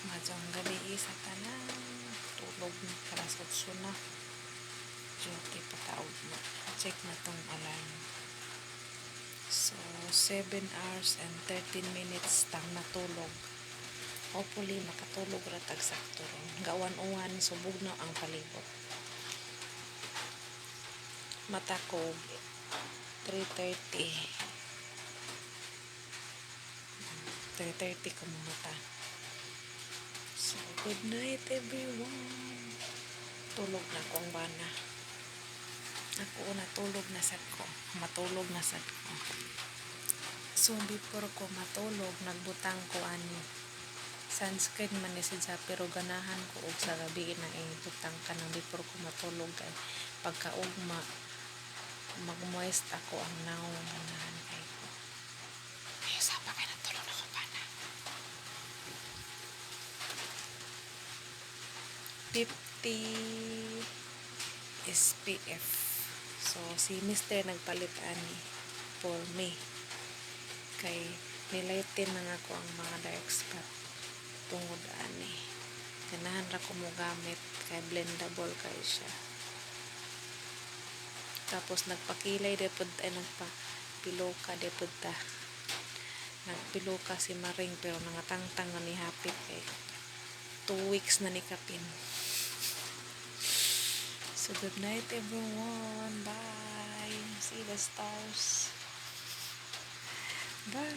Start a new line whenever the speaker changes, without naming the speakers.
Majong gabi sa tanan. Tulog na alas 8 na. Joke pataog na. Check na tong alarm. So, 7 hours and 13 minutes tang natulog. Hopefully, makatulog ratag sakto ron. Gawan-uwan, subog na ang palibot. Mata ko, 3:30. 3:30 ko mata. So, good night everyone. Tulog na kong bana. Ako natulog na sad ko. Matulog na sad ko. So, before ko matulog, nagbutang ko ani. Sunscreen man ni siya, pero ganahan ko og sa gabi na ibutang ka nang before ko matulog. Kay pagkaugma, mag-moist ako ang naong ganahan kay ko. Kaya sa pa kay natulog na ko pa na. 50 SPF. So, si Mr. nagpalit ani for me. Kay nilighten na ako ang mga dark spot tungod ani. Ganahan ra ko mo gamit kay blendable kay siya. Tapos nagpakilay depud ay nagpapiloka depud ta. Nagpiloka si Maring pero nangatangtang na ni hapit kay 2 weeks na ni kapin. So good night everyone. Bye. See the stars. Bye.